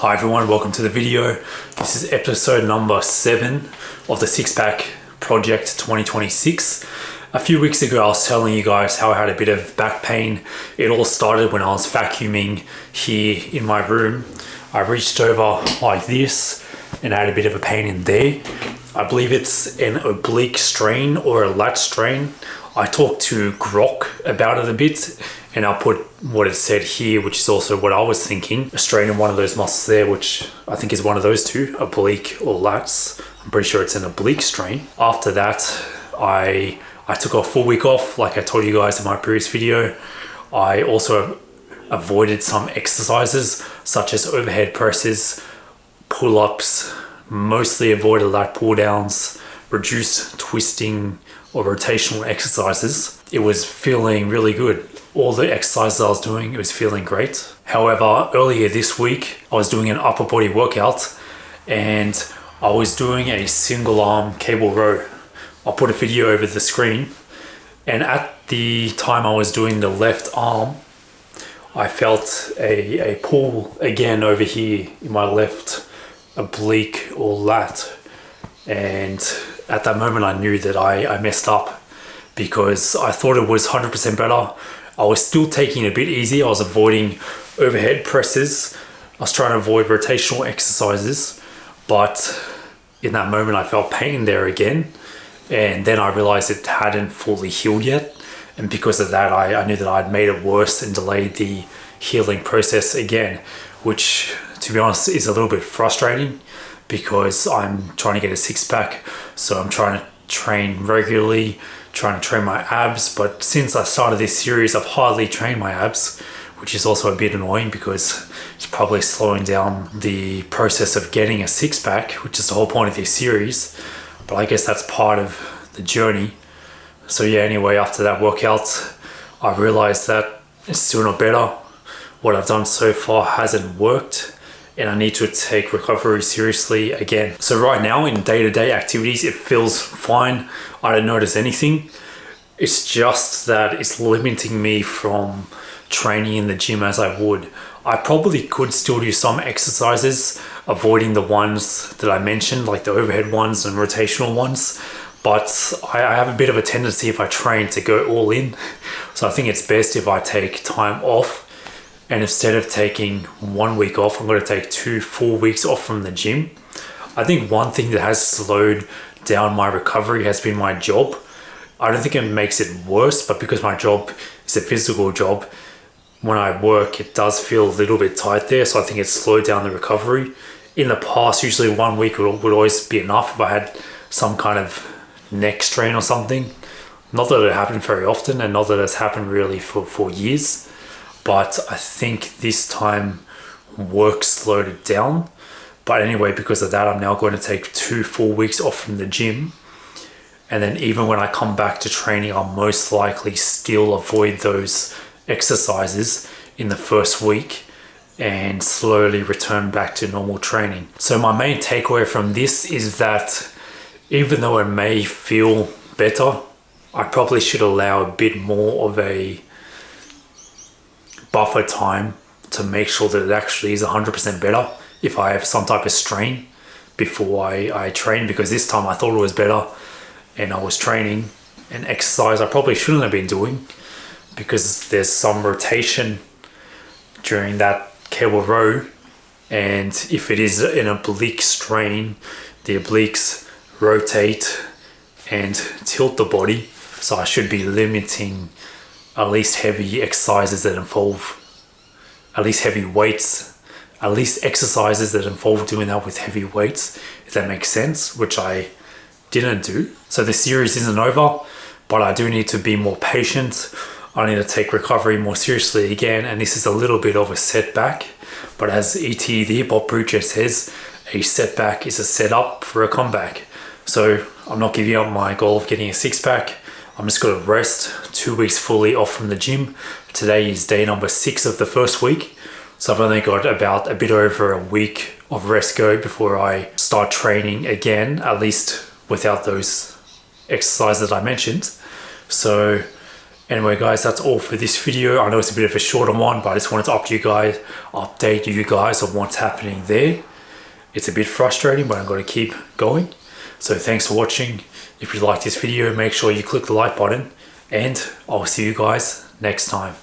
Hi everyone, welcome to the video. This is episode number 7 of the Six Pack Project 2026. A few weeks ago I was telling you guys how I had a bit of back pain. It all started when I was vacuuming here in my room. I reached over like this and I had a bit of a pain in there. I believe it's an oblique strain or a lat strain. I talked to Grok about it a bit and I'll put what it said here, which is also what I was thinking. A strain in one of those muscles there, which I think is one of those two, oblique or lats. I'm pretty sure it's an oblique strain. After that, I took a full week off, like I told you guys in my previous video. I also avoided some exercises such as overhead presses, pull-ups, mostly avoided lat pull-downs, reduced twisting or rotational exercises. It was feeling really good. All the exercises I was doing, it was feeling great. However, earlier this week, I was doing an upper body workout and I was doing a single arm cable row. I'll put a video over the screen. And at the time I was doing the left arm, I felt a pull again over here in my left oblique or lat. And at that moment I knew that I messed up because I thought it was 100% better. I was still taking it a bit easy. I was avoiding overhead presses. I was trying to avoid rotational exercises, but in that moment I felt pain there again. And then I realized it hadn't fully healed yet. And because of that, I knew that I'd made it worse and delayed the healing process again, which to be honest is a little bit frustrating because I'm trying to get a six pack. So I'm trying to train regularly, trying to train my abs. But since I started this series, I've hardly trained my abs, which is also a bit annoying because it's probably slowing down the process of getting a six pack, which is the whole point of this series. But I guess that's part of the journey. So yeah, anyway, after that workout, I realized that it's still not better. What I've done so far hasn't worked and I need to take recovery seriously again. So right now in day-to-day activities, it feels fine. I don't notice anything. It's just that it's limiting me from training in the gym as I would. I probably could still do some exercises, avoiding the ones that I mentioned, like the overhead ones and rotational ones. But I have a bit of a tendency if I train to go all in. So I think it's best if I take time off. And instead of taking 1 week off, I'm going to take 2 full weeks off from the gym. I think one thing that has slowed down my recovery has been my job. I don't think it makes it worse, but because my job is a physical job, when I work, it does feel a little bit tight there. So I think it's slowed down the recovery. In the past, usually 1 week would always be enough if I had some kind of neck strain or something. Not that it happened very often and not that it's happened really for years. But I think this time work slowed it down. But anyway, because of that, I'm now going to take 2 full weeks off from the gym. And then even when I come back to training, I'll most likely still avoid those exercises in the first week and slowly return back to normal training. So my main takeaway from this is that even though it may feel better, I probably should allow a bit more of a buffer time to make sure that it actually is 100% better if I have some type of strain before I train, because this time I thought it was better and I was training and exercise I probably shouldn't have been doing because there's some rotation during that cable row, and if it is an oblique strain, the obliques rotate and tilt the body, so I should be limiting at least heavy exercises that involve at least heavy weights, at least exercises that involve doing that with heavy weights, if that makes sense, which I didn't do. So the series isn't over, but I do need to be more patient. I need to take recovery more seriously again, and this is a little bit of a setback, but as E.T. the Hip Hop Preacher says, a setback is a setup for a comeback. So I'm not giving up my goal of getting a six pack. I'm just going to rest 2 weeks fully off from the gym. Today is day number 6 of the first week. So I've only got about a bit over a week of rest go before I start training again, at least without those exercises that I mentioned. So Anyway guys, that's all for this video. I know it's a bit of a shorter one, but I just wanted to update you guys on what's happening there. It's a bit frustrating, but I'm going to keep going. So thanks for watching. If you like this video, make sure you click the like button, and I'll see you guys next time.